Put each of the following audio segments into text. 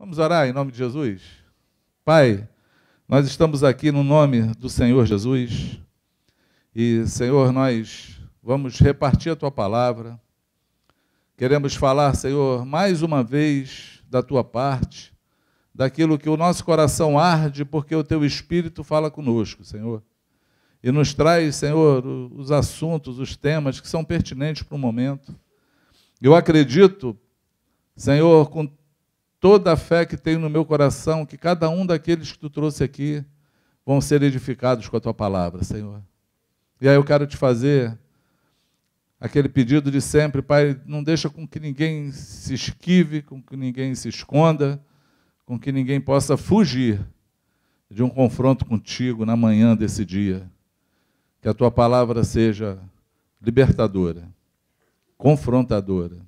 Vamos orar em nome de Jesus? Pai, nós estamos aqui no nome do Senhor Jesus e, Senhor, nós vamos repartir a Tua palavra. Queremos falar, Senhor, mais uma vez da Tua parte, daquilo que o nosso coração arde, porque o Teu Espírito fala conosco, Senhor. E nos traz, Senhor, os assuntos, os temas que são pertinentes para o momento. Eu acredito, Senhor, com toda a fé que tenho no meu coração, que cada um daqueles que Tu trouxe aqui vão ser edificados com a Tua palavra, Senhor. E aí eu quero Te fazer aquele pedido de sempre, Pai, não deixa com que ninguém se esquive, com que ninguém se esconda, com que ninguém possa fugir de um confronto contigo na manhã desse dia. Que a Tua palavra seja libertadora, confrontadora,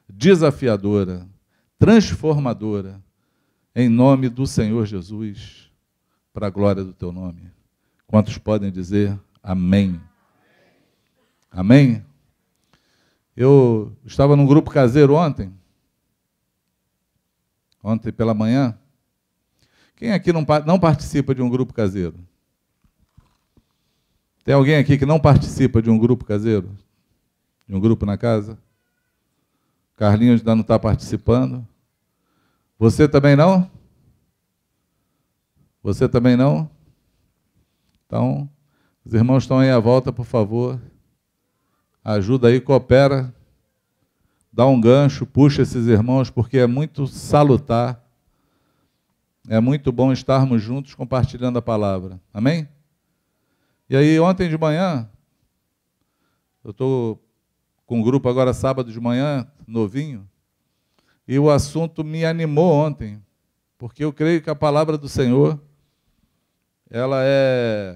desafiadora, transformadora, em nome do Senhor Jesus, para a glória do Teu nome. Quantos podem dizer amém? Amém? Eu estava num grupo caseiro ontem pela manhã. Quem aqui não participa de um grupo caseiro? Tem alguém aqui que não participa de um grupo caseiro? De um grupo na casa? Carlinhos ainda não está participando. Você também não? Você também não? Então, os irmãos estão aí à volta, por favor. Ajuda aí, coopera. Dá um gancho, puxa esses irmãos, porque é muito salutar. É muito bom estarmos juntos compartilhando a palavra. Amém? E aí, ontem de manhã, eu estou com um grupo agora sábado de manhã, novinho, e o assunto me animou ontem, porque eu creio que a palavra do Senhor, ela é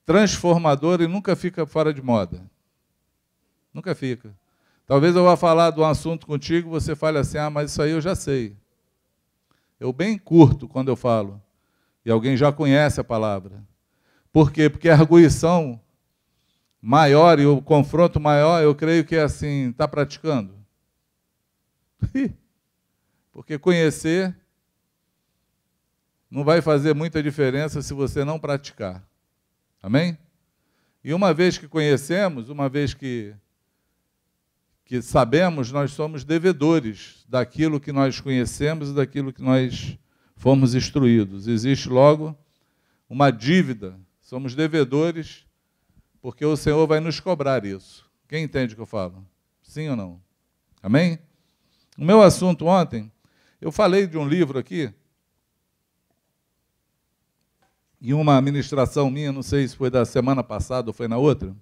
transformadora e nunca fica fora de moda. Nunca fica. Talvez eu vá falar de um assunto contigo, você fale assim, mas isso aí eu já sei. Eu bem curto quando eu falo, e alguém já conhece a palavra. Por quê? Porque a arguição maior e o confronto maior, eu creio que é assim, está praticando? Porque conhecer não vai fazer muita diferença se você não praticar. Amém? E uma vez que conhecemos, uma vez que sabemos, nós somos devedores daquilo que nós conhecemos e daquilo que nós fomos instruídos. Existe logo uma dívida, somos devedores, porque o Senhor vai nos cobrar isso. Quem entende o que eu falo? Sim ou não? Amém? O meu assunto ontem, eu falei de um livro aqui, em uma ministração minha, não sei se foi da semana passada ou foi na outra,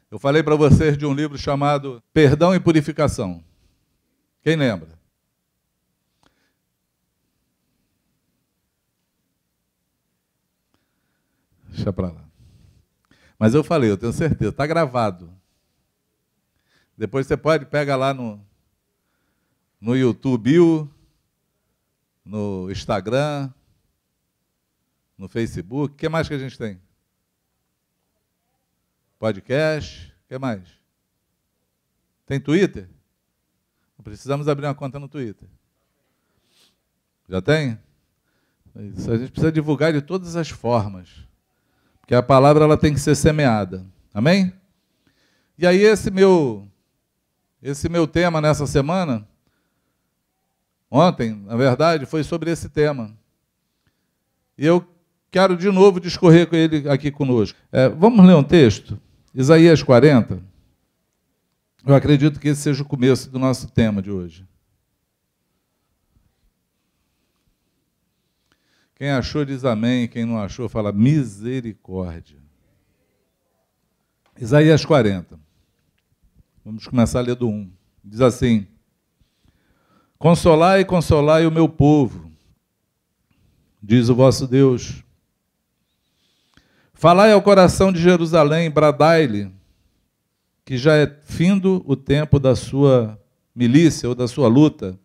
eu falei para vocês de um livro chamado Perdão e Purificação. Quem lembra? Deixa para lá. Mas eu falei, eu tenho certeza, está gravado. Depois você pega lá no YouTube, no Instagram, no Facebook. O que mais que a gente tem? Podcast. O que mais? Tem Twitter? Precisamos abrir uma conta no Twitter. Já tem? Isso, a gente precisa divulgar de todas as formas. Porque a palavra ela tem que ser semeada. Amém? E aí esse meu tema nessa semana, ontem, na verdade, foi sobre esse tema. E eu quero de novo discorrer com ele aqui conosco. Vamos ler um texto? Isaías 40. Eu acredito que esse seja o começo do nosso tema de hoje. Quem achou diz amém, quem não achou fala misericórdia. Isaías 40. Vamos começar a ler do 1. Diz assim: Consolai, consolai o meu povo, diz o vosso Deus. Falai ao coração de Jerusalém, bradai-lhe, que já é findo o tempo da sua milícia, ou da sua luta,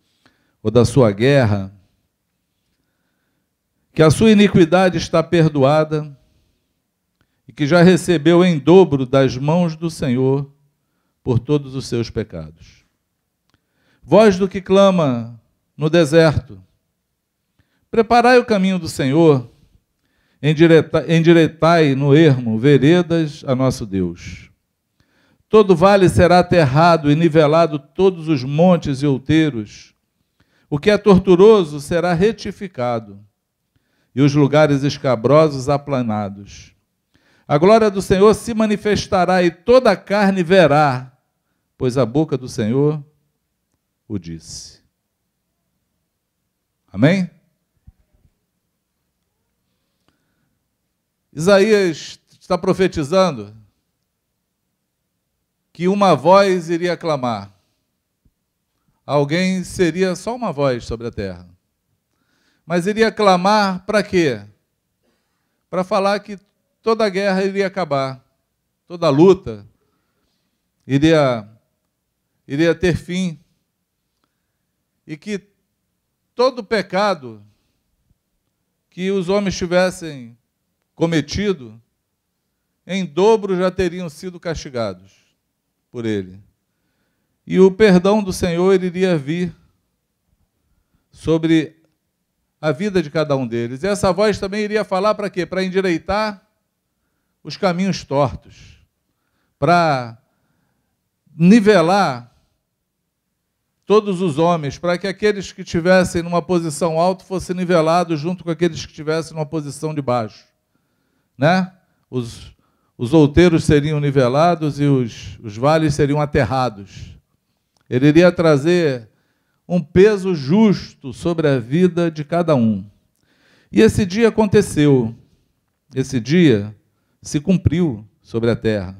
ou da sua guerra, que a sua iniquidade está perdoada e que já recebeu em dobro das mãos do Senhor por todos os seus pecados. Voz do que clama no deserto: preparai o caminho do Senhor, endireitai no ermo veredas a nosso Deus. Todo vale será aterrado e nivelado todos os montes e outeiros. O que é torturoso será retificado, e os lugares escabrosos aplanados. A glória do Senhor se manifestará e toda a carne verá, pois a boca do Senhor o disse. Amém? Isaías está profetizando que uma voz iria clamar. Alguém seria só uma voz sobre a terra. Mas iria clamar para quê? Para falar que toda a guerra iria acabar, toda a luta iria ter fim, e que todo pecado que os homens tivessem cometido, em dobro já teriam sido castigados por ele. E o perdão do Senhor iria vir sobre a vida de cada um deles. E essa voz também iria falar para quê? Para endireitar os caminhos tortos, para nivelar todos os homens, para que aqueles que estivessem numa posição alta fossem nivelados junto com aqueles que estivessem numa posição de baixo. Né? Os outeiros seriam nivelados e os vales seriam aterrados. Ele iria trazer um peso justo sobre a vida de cada um. E esse dia aconteceu. Esse dia se cumpriu sobre a terra.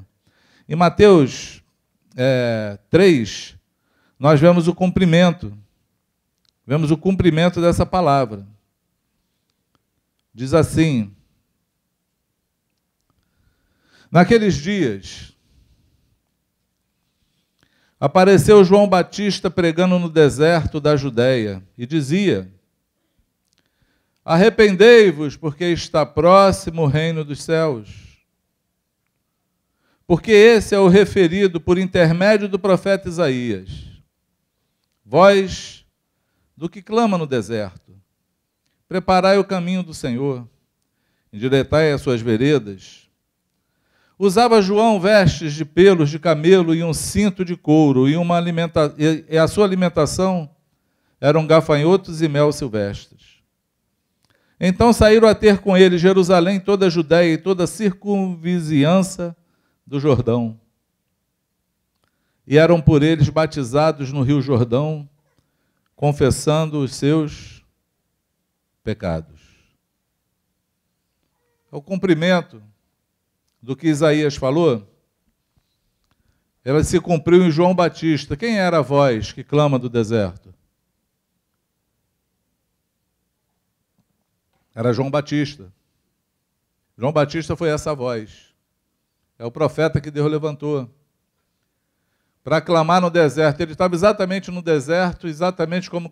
Em Mateus 3, nós vemos o cumprimento. Vemos o cumprimento dessa palavra. Diz assim: naqueles dias, apareceu João Batista pregando no deserto da Judéia e dizia: arrependei-vos, porque está próximo o reino dos céus. Porque esse é o referido por intermédio do profeta Isaías. Voz do que clama no deserto: preparai o caminho do Senhor, endireitai as suas veredas. Usava João vestes de pelos de camelo e um cinto de couro, e a sua alimentação eram gafanhotos e mel silvestres. Então saíram a ter com ele Jerusalém, toda a Judéia e toda a circunvizinhança do Jordão. E eram por eles batizados no rio Jordão, confessando os seus pecados. É o cumprimento do que Isaías falou. Ela se cumpriu em João Batista. Quem era a voz que clama do deserto? Era João Batista. João Batista foi essa voz. É o profeta que Deus levantou para clamar no deserto. Ele estava exatamente no deserto, exatamente como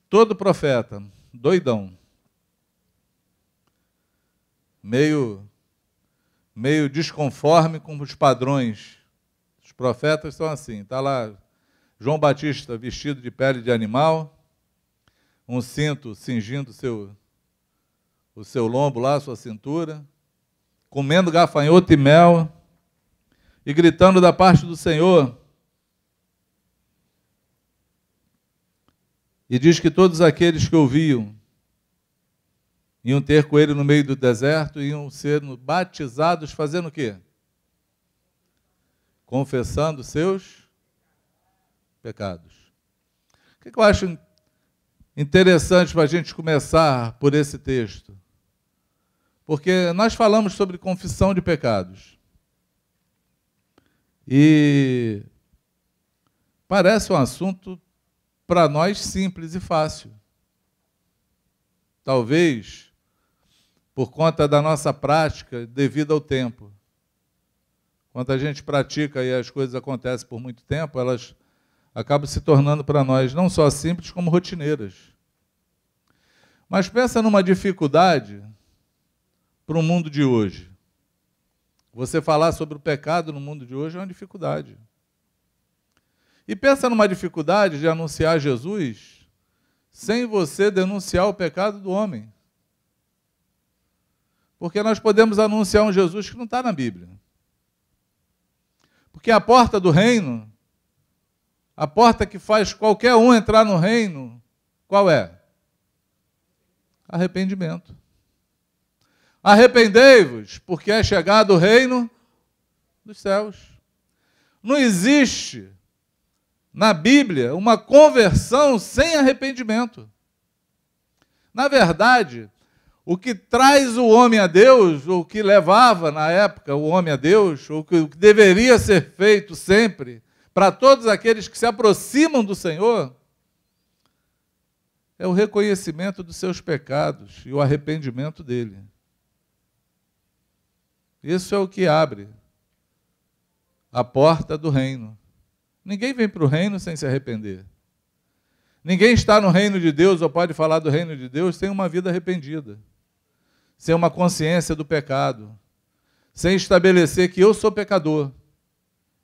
todo profeta, doidão. Meio desconforme com os padrões. Os profetas são assim. Está lá João Batista vestido de pele de animal, um cinto cingindo o seu lombo lá, a sua cintura, comendo gafanhoto e mel, e gritando da parte do Senhor. E diz que todos aqueles que ouviam iam ter com ele no meio do deserto, iam ser batizados, fazendo o quê? Confessando seus pecados. O que eu acho interessante para a gente começar por esse texto? Porque nós falamos sobre confissão de pecados. E parece um assunto para nós simples e fácil. Talvez por conta da nossa prática, devido ao tempo. Quando a gente pratica e as coisas acontecem por muito tempo, elas acabam se tornando para nós não só simples, como rotineiras. Mas pensa numa dificuldade para o mundo de hoje. Você falar sobre o pecado no mundo de hoje é uma dificuldade. E pensa numa dificuldade de anunciar Jesus sem você denunciar o pecado do homem. Porque nós podemos anunciar um Jesus que não está na Bíblia. Porque a porta do reino, a porta que faz qualquer um entrar no reino, qual é? Arrependimento. Arrependei-vos, porque é chegado o reino dos céus. Não existe na Bíblia uma conversão sem arrependimento. Na verdade, o que traz o homem a Deus, ou o que levava na época o homem a Deus, ou o que deveria ser feito sempre, para todos aqueles que se aproximam do Senhor, é o reconhecimento dos seus pecados e o arrependimento dele. Isso é o que abre a porta do reino. Ninguém vem para o reino sem se arrepender. Ninguém está no reino de Deus ou pode falar do reino de Deus sem uma vida arrependida, sem uma consciência do pecado, sem estabelecer que eu sou pecador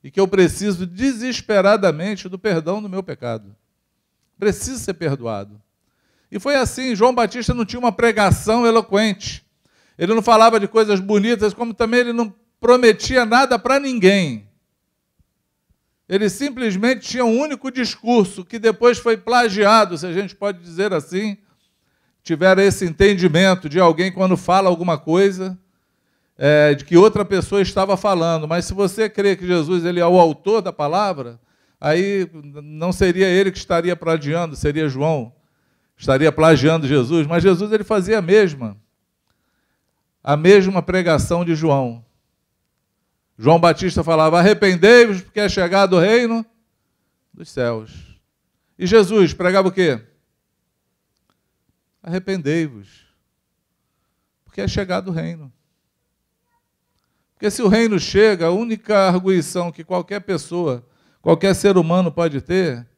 e que eu preciso desesperadamente do perdão do meu pecado. Preciso ser perdoado. E foi assim, João Batista não tinha uma pregação eloquente. Ele não falava de coisas bonitas, como também ele não prometia nada para ninguém. Ele simplesmente tinha um único discurso, que depois foi plagiado, se a gente pode dizer assim, tiver esse entendimento de alguém quando fala alguma coisa, de que outra pessoa estava falando. Mas se você crê que Jesus ele é o autor da palavra, aí não seria ele que estaria plagiando, seria João. Estaria plagiando Jesus, mas Jesus ele fazia a mesma pregação de João. João Batista falava, arrependei-vos, porque é chegado o reino dos céus. E Jesus pregava o quê? Arrependei-vos, porque é chegado o reino. Porque se o reino chega, a única arguição que qualquer pessoa, qualquer ser humano pode ter,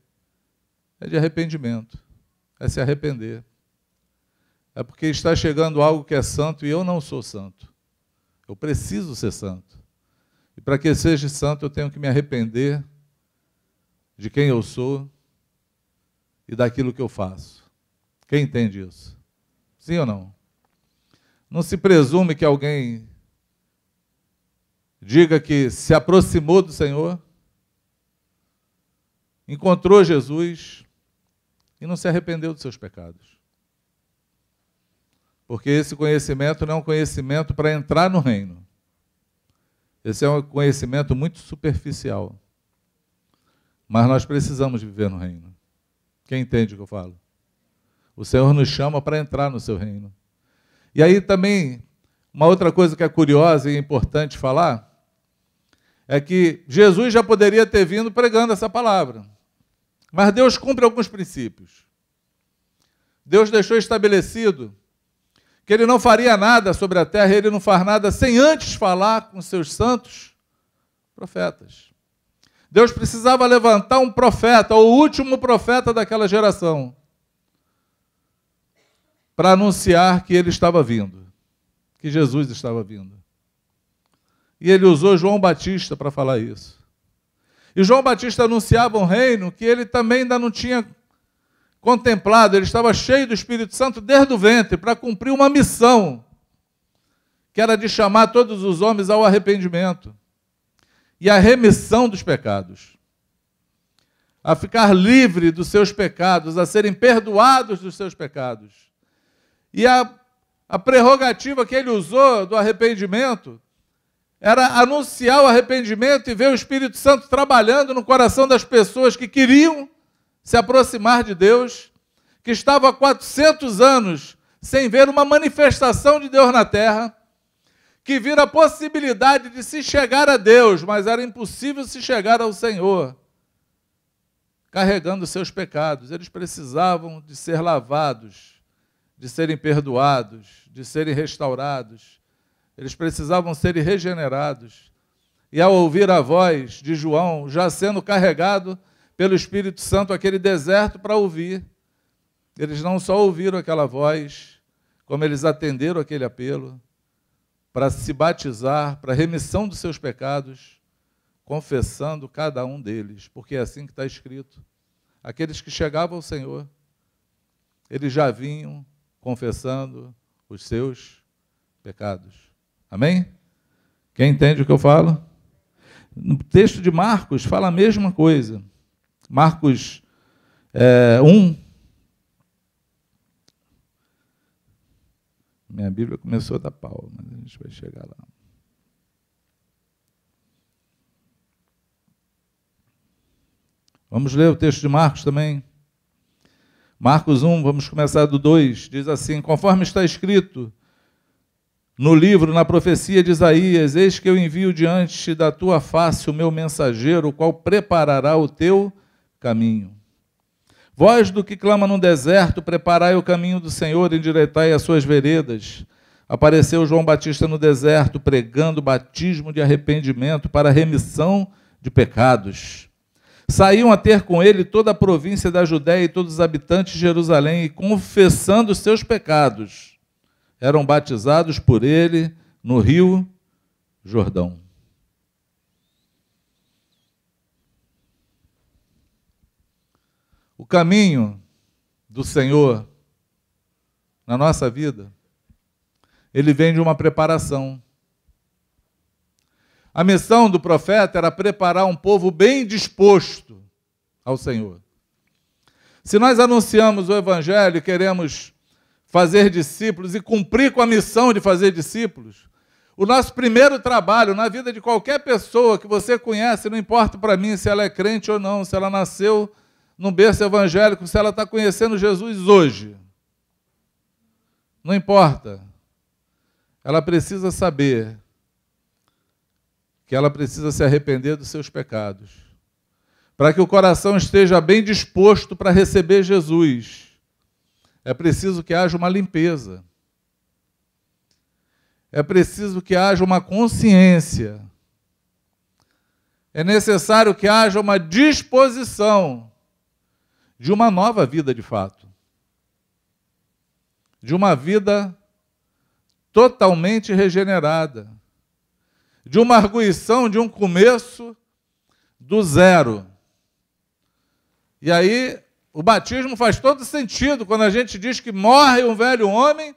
é de arrependimento, é se arrepender. É porque está chegando algo que é santo e eu não sou santo. Eu preciso ser santo. E para que seja santo, eu tenho que me arrepender de quem eu sou e daquilo que eu faço. Quem entende isso? Sim ou não? Não se presume que alguém diga que se aproximou do Senhor, encontrou Jesus e não se arrependeu dos seus pecados. Porque esse conhecimento não é um conhecimento para entrar no reino. Esse é um conhecimento muito superficial. Mas nós precisamos viver no reino. Quem entende o que eu falo? O Senhor nos chama para entrar no seu reino. E aí também, uma outra coisa que é curiosa e importante falar, é que Jesus já poderia ter vindo pregando essa palavra. Mas Deus cumpre alguns princípios. Deus deixou estabelecido que ele não faria nada sobre a terra, ele não faz nada sem antes falar com seus santos profetas. Deus precisava levantar um profeta, o último profeta daquela geração, para anunciar que ele estava vindo, que Jesus estava vindo. E ele usou João Batista para falar isso. E João Batista anunciava um reino que ele também ainda não tinha contemplado, ele estava cheio do Espírito Santo desde o ventre, para cumprir uma missão, que era de chamar todos os homens ao arrependimento e à remissão dos pecados, a ficar livre dos seus pecados, a serem perdoados dos seus pecados. E a prerrogativa que ele usou do arrependimento era anunciar o arrependimento e ver o Espírito Santo trabalhando no coração das pessoas que queriam se aproximar de Deus, que estavam há 400 anos sem ver uma manifestação de Deus na terra, que viram a possibilidade de se chegar a Deus, mas era impossível se chegar ao Senhor, carregando seus pecados. Eles precisavam de ser lavados, de serem perdoados, de serem restaurados. Eles precisavam ser regenerados. E ao ouvir a voz de João, já sendo carregado pelo Espírito Santo aquele deserto para ouvir, eles não só ouviram aquela voz, como eles atenderam aquele apelo para se batizar, para a remissão dos seus pecados, confessando cada um deles, porque é assim que está escrito. Aqueles que chegavam ao Senhor, eles já vinham confessando os seus pecados. Amém? Quem entende o que eu falo? No texto de Marcos fala a mesma coisa. Marcos 1. Minha Bíblia começou a dar pau, mas a gente vai chegar lá. Vamos ler o texto de Marcos também. Marcos 1, vamos começar do 2. Diz assim: conforme está escrito no livro, na profecia de Isaías: eis que eu envio diante da tua face o meu mensageiro, o qual preparará o teu caminho. Voz do que clama no deserto: preparai o caminho do Senhor, endireitai as suas veredas. Apareceu João Batista no deserto, pregando batismo de arrependimento para a remissão de pecados. Saíam a ter com ele toda a província da Judéia e todos os habitantes de Jerusalém, e confessando os seus pecados, eram batizados por ele no rio Jordão. O caminho do Senhor na nossa vida, ele vem de uma preparação. A missão do profeta era preparar um povo bem disposto ao Senhor. Se nós anunciamos o Evangelho e queremos fazer discípulos e cumprir com a missão de fazer discípulos, o nosso primeiro trabalho na vida de qualquer pessoa que você conhece, não importa para mim se ela é crente ou não, se ela nasceu num berço evangélico, se ela está conhecendo Jesus hoje, não importa. Ela precisa saber que ela precisa se arrepender dos seus pecados, para que o coração esteja bem disposto para receber Jesus. É preciso que haja uma limpeza. É preciso que haja uma consciência. É necessário que haja uma disposição de uma nova vida de fato. De uma vida totalmente regenerada. De uma arguição, de um começo do zero. E aí, o batismo faz todo sentido quando a gente diz que morre um velho homem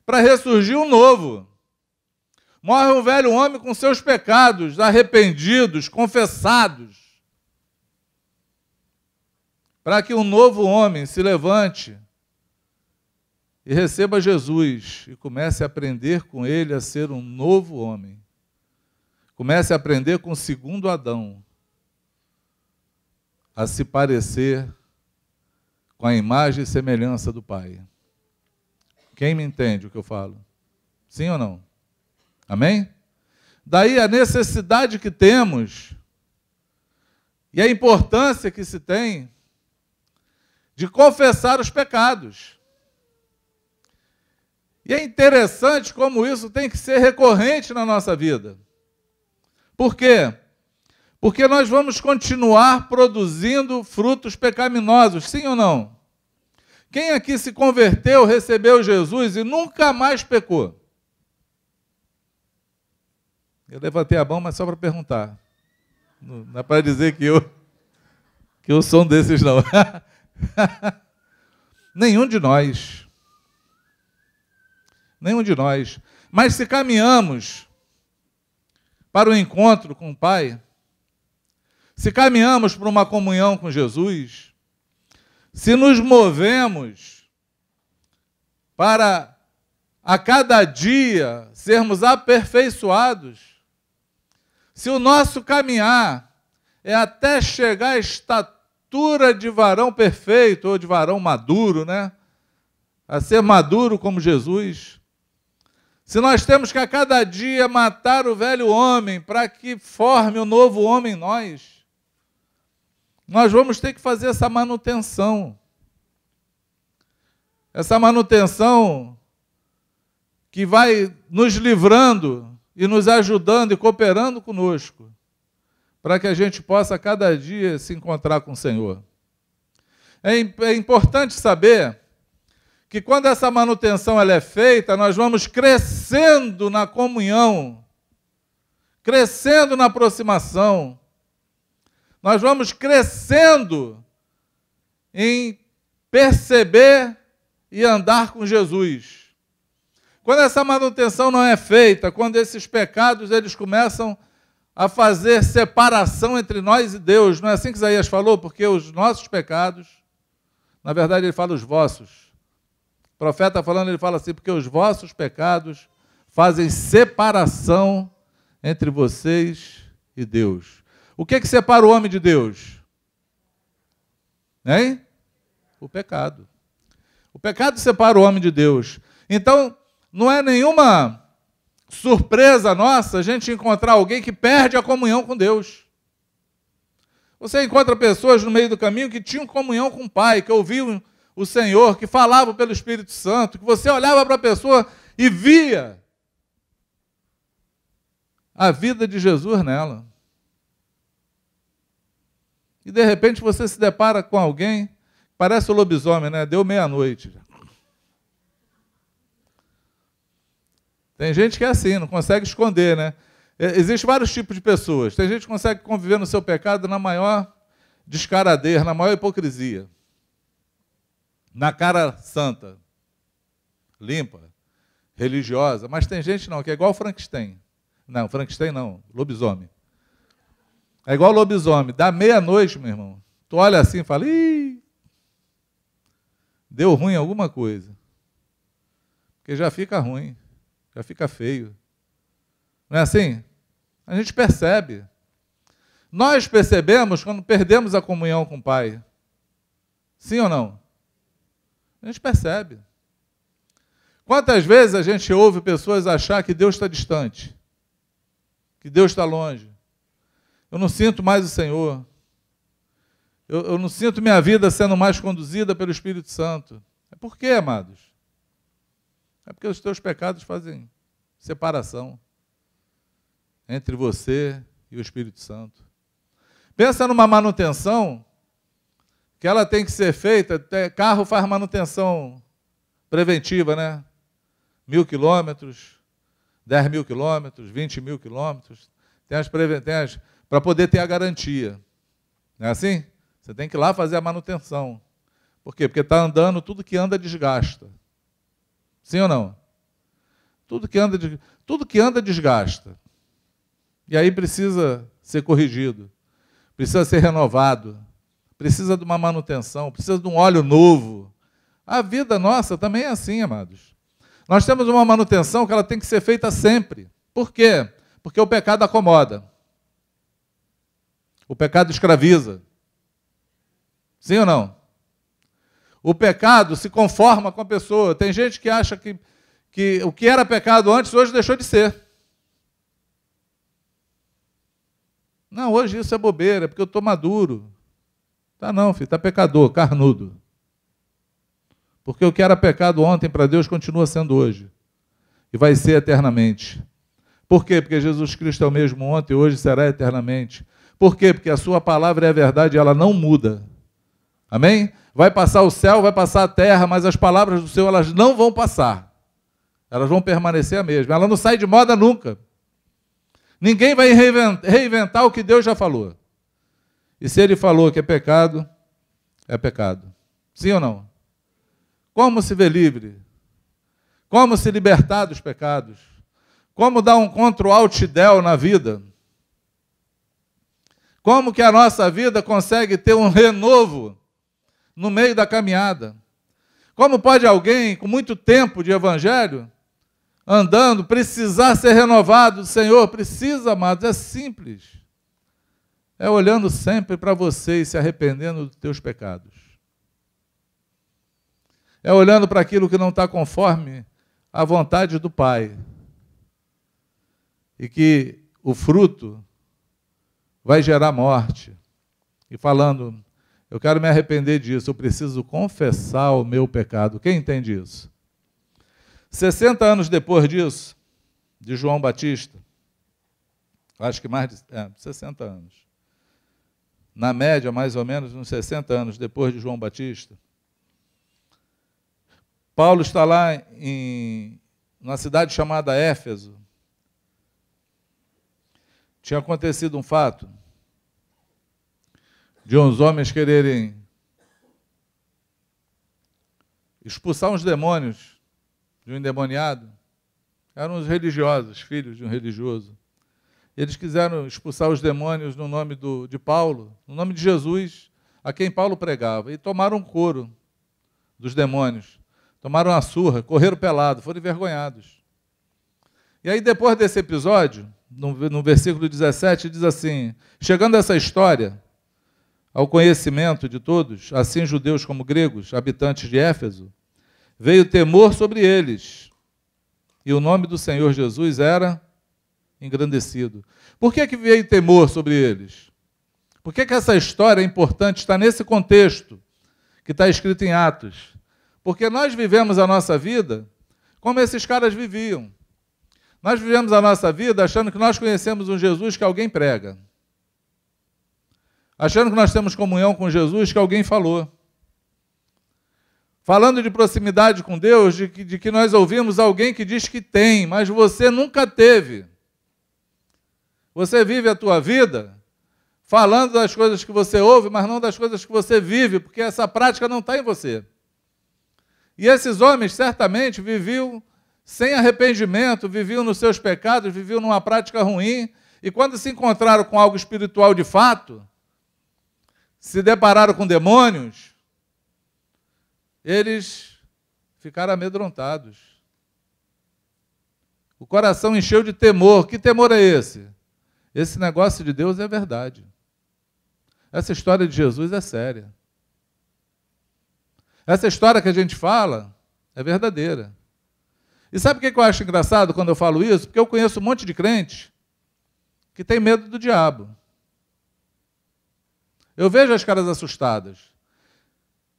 para ressurgir um novo. Morre um velho homem com seus pecados, arrependidos, confessados, para que um novo homem se levante e receba Jesus e comece a aprender com ele a ser um novo homem. Comece a aprender com o segundo Adão, a se parecer com a imagem e semelhança do Pai. Quem me entende o que eu falo? Sim ou não? Amém? Daí a necessidade que temos e a importância que se tem de confessar os pecados. E é interessante como isso tem que ser recorrente na nossa vida. Por quê? Porque nós vamos continuar produzindo frutos pecaminosos, sim ou não? Quem aqui se converteu, recebeu Jesus e nunca mais pecou? Eu levantei a mão, mas só para perguntar. Não é para dizer que eu sou um desses, não. Nenhum de nós. Nenhum de nós. Mas se caminhamos para o encontro com o Pai, se caminhamos para uma comunhão com Jesus, se nos movemos para a cada dia sermos aperfeiçoados, se o nosso caminhar é até chegar à estatura de varão perfeito ou de varão maduro, né? A ser maduro como Jesus, se nós temos que a cada dia matar o velho homem para que forme o novo homem em nós vamos ter que fazer essa manutenção. Essa manutenção que vai nos livrando e nos ajudando e cooperando conosco, para que a gente possa a cada dia se encontrar com o Senhor. É importante saber que quando essa manutenção ela é feita, nós vamos crescendo na comunhão, crescendo na aproximação, nós vamos crescendo em perceber e andar com Jesus. Quando essa manutenção não é feita, quando esses pecados eles começam a fazer separação entre nós e Deus, não é assim que Isaías falou? Porque os nossos pecados, na verdade ele fala os vossos. O profeta falando, ele fala assim, porque os vossos pecados fazem separação entre vocês e Deus. O que separa o homem de Deus? Hein? O pecado. O pecado separa o homem de Deus. Então, não é nenhuma surpresa nossa a gente encontrar alguém que perde a comunhão com Deus. Você encontra pessoas no meio do caminho que tinham comunhão com o Pai, que ouviam o Senhor, que falavam pelo Espírito Santo, que você olhava para a pessoa e via a vida de Jesus nela. E de repente você se depara com alguém, parece o lobisomem, né? Deu meia-noite. Tem gente que é assim, não consegue esconder, né? Existem vários tipos de pessoas. Tem gente que consegue conviver no seu pecado na maior descaradez, na maior hipocrisia. Na cara santa, limpa, religiosa. Mas tem gente não, que é igual Frankenstein. Não, Frankenstein não, lobisomem. É igual lobisomem. Dá meia-noite, meu irmão. Tu olha assim e fala, ih, deu ruim alguma coisa. Porque já fica ruim. Já fica feio. Não é assim? A gente percebe. Nós percebemos quando perdemos a comunhão com o Pai. Sim ou não? A gente percebe. Quantas vezes a gente ouve pessoas achar que Deus está distante? Que Deus está longe? Eu não sinto mais o Senhor. Eu não sinto minha vida sendo mais conduzida pelo Espírito Santo. É por quê, amados? É porque os teus pecados fazem separação entre você e o Espírito Santo. Pensa numa manutenção que ela tem que ser feita. Carro faz manutenção preventiva, né? 1.000 quilômetros, 10.000 quilômetros, 20.000 quilômetros. Tem as para poder ter a garantia. Não é assim? Você tem que ir lá fazer a manutenção. Por quê? Porque está andando, tudo que anda desgasta. Sim ou não? Tudo que anda desgasta. E aí precisa ser corrigido, precisa ser renovado, precisa de uma manutenção, precisa de um óleo novo. A vida nossa também é assim, amados. Nós temos uma manutenção que ela tem que ser feita sempre. Por quê? Porque o pecado acomoda. O pecado escraviza. Sim ou não? O pecado se conforma com a pessoa. Tem gente que acha que o que era pecado antes, hoje deixou de ser. Não, hoje isso é bobeira, porque eu estou maduro. Tá não, filho, está pecador, carnudo. Porque o que era pecado ontem para Deus continua sendo hoje. E vai ser eternamente. Por quê? Porque Jesus Cristo é o mesmo ontem e hoje será eternamente. Por quê? Porque a sua palavra é a verdade e ela não muda. Amém? Vai passar o céu, vai passar a terra, mas as palavras do Senhor elas não vão passar. Elas vão permanecer a mesma. Ela não sai de moda nunca. Ninguém vai reinventar o que Deus já falou. E se Ele falou que é pecado, é pecado. Sim ou não? Como se ver livre? Como se libertar dos pecados? Como dar um Ctrl-Alt Del na vida? Como que a nossa vida consegue ter um renovo no meio da caminhada? Como pode alguém com muito tempo de evangelho, andando, precisar ser renovado do Senhor? Precisa, amados, é simples. É olhando sempre para você e se arrependendo dos teus pecados. É olhando para aquilo que não está conforme a vontade do Pai. E que o fruto vai gerar morte. E falando, eu quero me arrepender disso, eu preciso confessar o meu pecado. Quem entende isso? 60 anos depois disso, de João Batista, acho que mais de 60 anos, na média, mais ou menos, uns 60 anos depois de João Batista, Paulo está lá numa cidade chamada Éfeso. Tinha acontecido um fato. de uns homens quererem expulsar uns demônios de um endemoniado. Eram os religiosos, filhos de um religioso. Eles quiseram expulsar os demônios no nome de Paulo, no nome de Jesus, a quem Paulo pregava, e tomaram um couro dos demônios, tomaram uma surra, correram pelado, foram envergonhados. E aí, depois desse episódio, no versículo 17, diz assim: chegando essa história ao conhecimento de todos, assim judeus como gregos, habitantes de Éfeso, veio temor sobre eles, e o nome do Senhor Jesus era engrandecido. Por que veio temor sobre eles? Por que essa história é importante, está nesse contexto que está escrito em Atos? Porque nós vivemos a nossa vida como esses caras viviam. Nós vivemos a nossa vida achando que nós conhecemos um Jesus que alguém prega. Achando que nós temos comunhão com Jesus que alguém falou. Falando de proximidade com Deus, de que nós ouvimos alguém que diz que tem, mas você nunca teve. Você vive a tua vida falando das coisas que você ouve, mas não das coisas que você vive, porque essa prática não está em você. E esses homens certamente viviam sem arrependimento, viviam nos seus pecados, viviam numa prática ruim, e quando se encontraram com algo espiritual de fato, se depararam com demônios, eles ficaram amedrontados. O coração encheu de temor. Que temor é esse? Esse negócio de Deus é verdade. Essa história de Jesus é séria. Essa história que a gente fala é verdadeira. E sabe o que eu acho engraçado quando eu falo isso? Porque eu conheço um monte de crente que tem medo do diabo. Eu vejo as caras assustadas.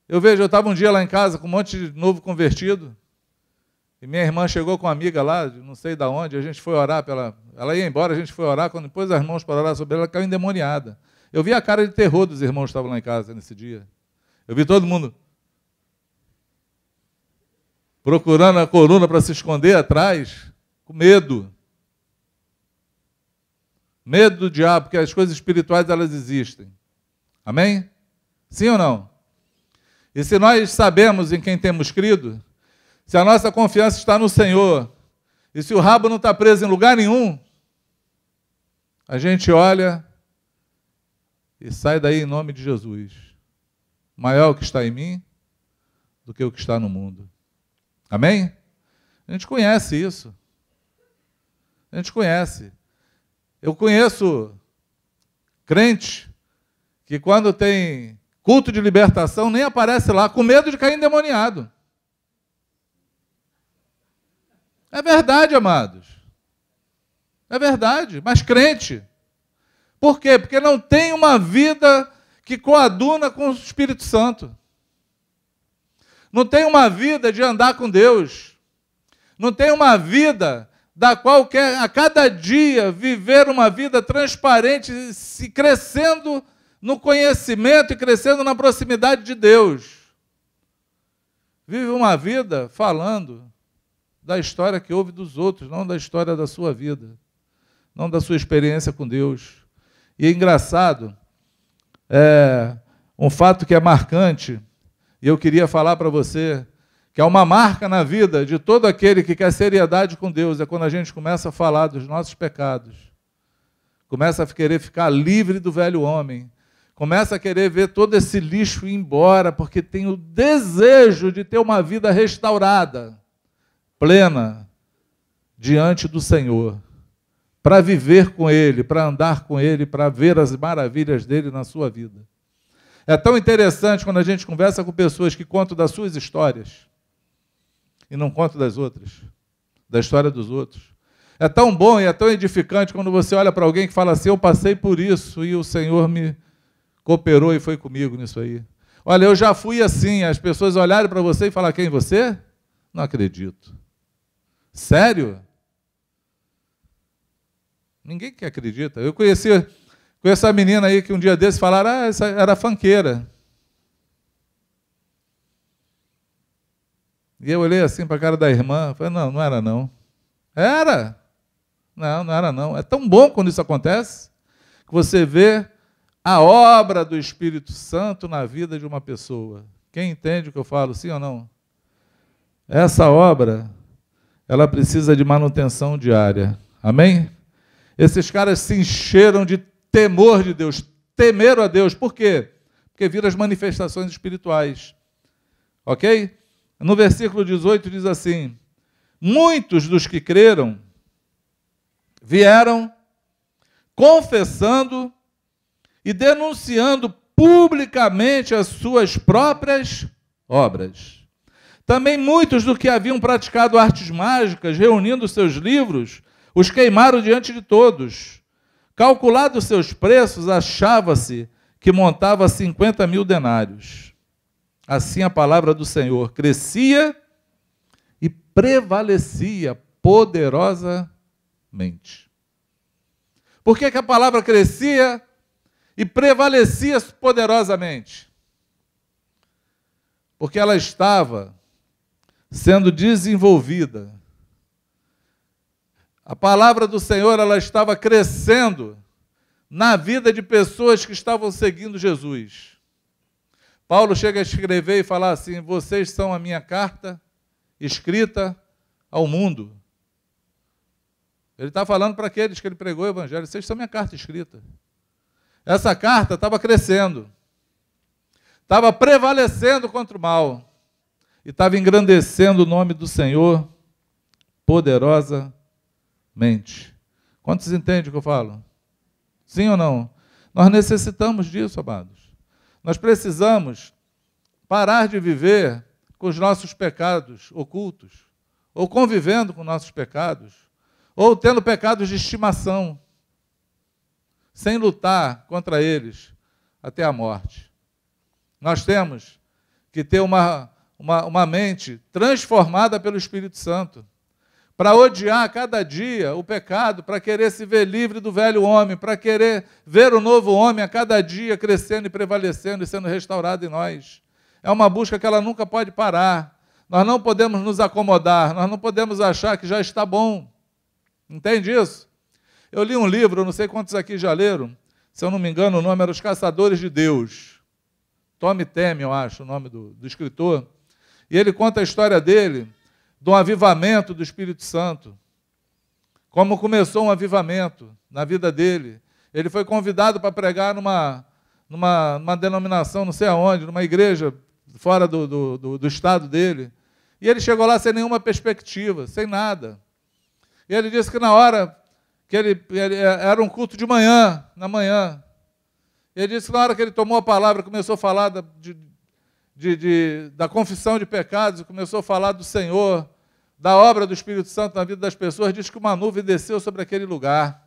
Eu estava um dia lá em casa com um monte de novo convertido, e minha irmã chegou com uma amiga lá, não sei de onde, a gente foi orar ela ia embora, a gente foi orar, quando depois as irmãos para orar sobre ela, ela caiu endemoniada. Eu vi a cara de terror dos irmãos que estavam lá em casa nesse dia. Eu vi todo mundo procurando a coluna para se esconder atrás, com medo. Medo do diabo, porque as coisas espirituais, elas existem. Amém? Sim ou não? E se nós sabemos em quem temos crido, se a nossa confiança está no Senhor, e se o rabo não está preso em lugar nenhum, a gente olha e sai daí em nome de Jesus. Maior o que está em mim do que o que está no mundo. Amém? A gente conhece isso. A gente conhece. Eu conheço crente que quando tem culto de libertação nem aparece lá, com medo de cair endemoniado. É verdade, amados. É verdade, mas crente. Por quê? Porque não tem uma vida que coaduna com o Espírito Santo. Não tem uma vida de andar com Deus. Não tem uma vida da qual quer a cada dia viver uma vida transparente, se crescendo no conhecimento e crescendo na proximidade de Deus. Vive uma vida falando da história que ouve dos outros, não da história da sua vida, não da sua experiência com Deus. E é engraçado, um fato que é marcante, e eu queria falar para você, que é uma marca na vida de todo aquele que quer seriedade com Deus, é quando a gente começa a falar dos nossos pecados, começa a querer ficar livre do velho homem, começa a querer ver todo esse lixo ir embora, porque tem o desejo de ter uma vida restaurada, plena, diante do Senhor, para viver com Ele, para andar com Ele, para ver as maravilhas dEle na sua vida. É tão interessante quando a gente conversa com pessoas que contam das suas histórias e não contam das outras, da história dos outros. É tão bom e é tão edificante quando você olha para alguém que fala assim: eu passei por isso e o Senhor me cooperou e foi comigo nisso aí. Olha, eu já fui assim, as pessoas olharem para você e falar: quem você? Não acredito. Sério? Ninguém que acredita. Eu conheci a menina aí que um dia desses falaram: essa era funkeira. E eu olhei assim para a cara da irmã, falei: não, não era não. Era? Não, não era não. É tão bom quando isso acontece, que você vê a obra do Espírito Santo na vida de uma pessoa. Quem entende o que eu falo, sim ou não? Essa obra, ela precisa de manutenção diária. Amém? Esses caras se encheram de temor de Deus, temeram a Deus. Por quê? Porque viram as manifestações espirituais. Ok? No versículo 18 diz assim: muitos dos que creram vieram confessando e denunciando publicamente as suas próprias obras. Também muitos do que haviam praticado artes mágicas, reunindo seus livros, os queimaram diante de todos. Calculados seus preços, achava-se que montava 50.000 denários. Assim a palavra do Senhor crescia e prevalecia poderosamente. Por que a palavra crescia e prevalecia poderosamente? Porque ela estava sendo desenvolvida. A palavra do Senhor, ela estava crescendo na vida de pessoas que estavam seguindo Jesus. Paulo chega a escrever e falar assim: vocês são a minha carta escrita ao mundo. Ele está falando para aqueles que ele pregou o evangelho: vocês são minha carta escrita. Essa carta estava crescendo, estava prevalecendo contra o mal, e estava engrandecendo o nome do Senhor poderosamente. Quantos entendem o que eu falo? Sim ou não? Nós necessitamos disso, amados. Nós precisamos parar de viver com os nossos pecados ocultos, ou convivendo com nossos pecados, ou tendo pecados de estimação, sem lutar contra eles até a morte. Nós temos que ter uma mente transformada pelo Espírito Santo, para odiar cada dia o pecado, para querer se ver livre do velho homem, para querer ver o novo homem a cada dia crescendo e prevalecendo e sendo restaurado em nós. É uma busca que ela nunca pode parar. Nós não podemos nos acomodar, nós não podemos achar que já está bom. Entende isso? Eu li um livro, não sei quantos aqui já leram, se eu não me engano o nome era Os Caçadores de Deus. Tommy Temme, eu acho, o nome do escritor. E ele conta a história dele, de um avivamento do Espírito Santo. Como começou um avivamento na vida dele. Ele foi convidado para pregar numa denominação, não sei aonde, numa igreja fora do estado dele. E ele chegou lá sem nenhuma perspectiva, sem nada. E ele disse que na hora que ele era um culto de manhã, na manhã. Ele disse que na hora que ele tomou a palavra, começou a falar da confissão de pecados, começou a falar do Senhor, da obra do Espírito Santo na vida das pessoas, diz que uma nuvem desceu sobre aquele lugar.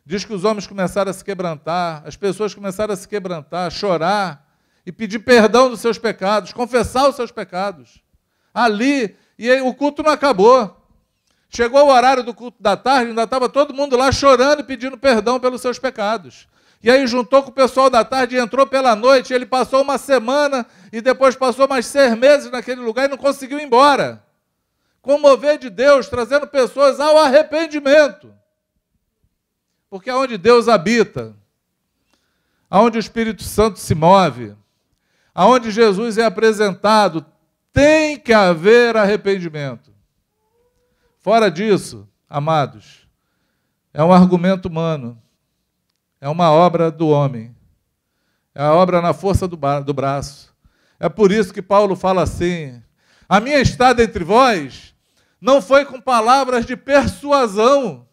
Diz que os homens começaram a se quebrantar, as pessoas começaram a se quebrantar, a chorar e pedir perdão dos seus pecados, confessar os seus pecados. Ali, e aí, o culto não acabou. Chegou o horário do culto da tarde, ainda estava todo mundo lá chorando e pedindo perdão pelos seus pecados. E aí juntou com o pessoal da tarde e entrou pela noite. Ele passou uma semana e depois passou mais 6 meses naquele lugar e não conseguiu ir embora. Com o mover de Deus, trazendo pessoas ao arrependimento. Porque aonde Deus habita, aonde o Espírito Santo se move, aonde Jesus é apresentado, tem que haver arrependimento. Fora disso, amados, é um argumento humano. É uma obra do homem. É a obra na força do braço. É por isso que Paulo fala assim: a minha estada entre vós não foi com palavras de persuasão,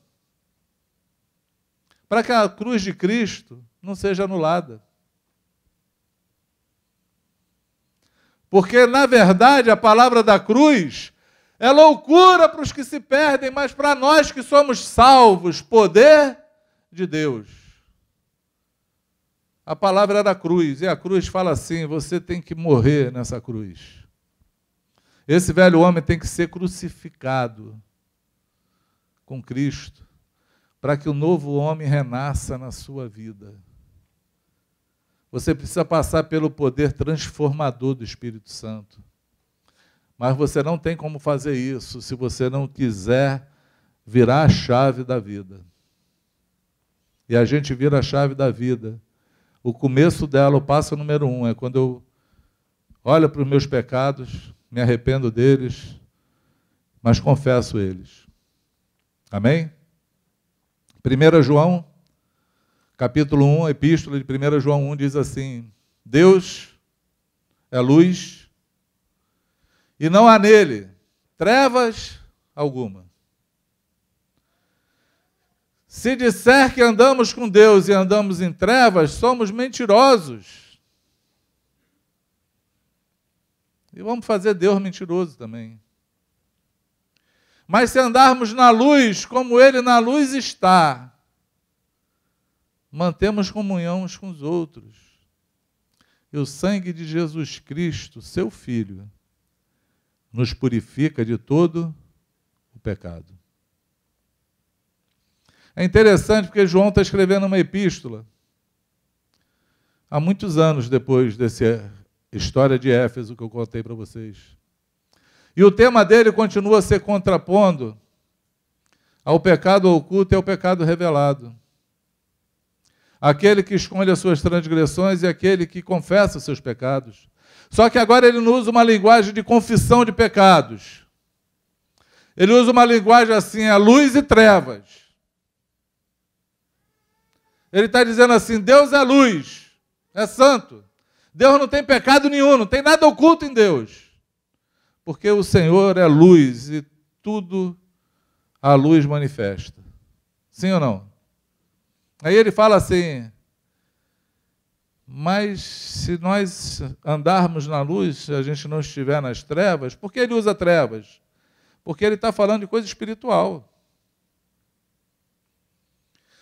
para que a cruz de Cristo não seja anulada. Porque, na verdade, a palavra da cruz é loucura para os que se perdem, mas para nós que somos salvos, poder de Deus. A palavra era a cruz, e a cruz fala assim: você tem que morrer nessa cruz. Esse velho homem tem que ser crucificado com Cristo, para que o novo homem renasça na sua vida. Você precisa passar pelo poder transformador do Espírito Santo. Mas você não tem como fazer isso se você não quiser virar a chave da vida. E a gente vira a chave da vida o começo dela, o passo número 1, é quando eu olho para os meus pecados, me arrependo deles, mas confesso eles. Amém? 1 João, capítulo 1, a epístola de 1 João 1 diz assim: Deus é luz e não há nele trevas alguma. Se disser que andamos com Deus e andamos em trevas, somos mentirosos. E vamos fazer Deus mentiroso também. Mas se andarmos na luz, como Ele na luz está, mantemos comunhão uns com os outros. E o sangue de Jesus Cristo, seu Filho, nos purifica de todo o pecado. É interessante porque João está escrevendo uma epístola há muitos anos depois dessa história de Éfeso que eu contei para vocês. E o tema dele continua se contrapondo ao pecado oculto e ao pecado revelado. Aquele que esconde as suas transgressões e aquele que confessa os seus pecados. Só que agora ele não usa uma linguagem de confissão de pecados. Ele usa uma linguagem assim, é luz e trevas. Ele está dizendo assim, Deus é luz, é santo. Deus não tem pecado nenhum, não tem nada oculto em Deus. Porque o Senhor é luz e tudo a luz manifesta. Sim ou não? Aí ele fala assim, mas se nós andarmos na luz, se a gente não estiver nas trevas, por que ele usa trevas? Porque ele está falando de coisa espiritual.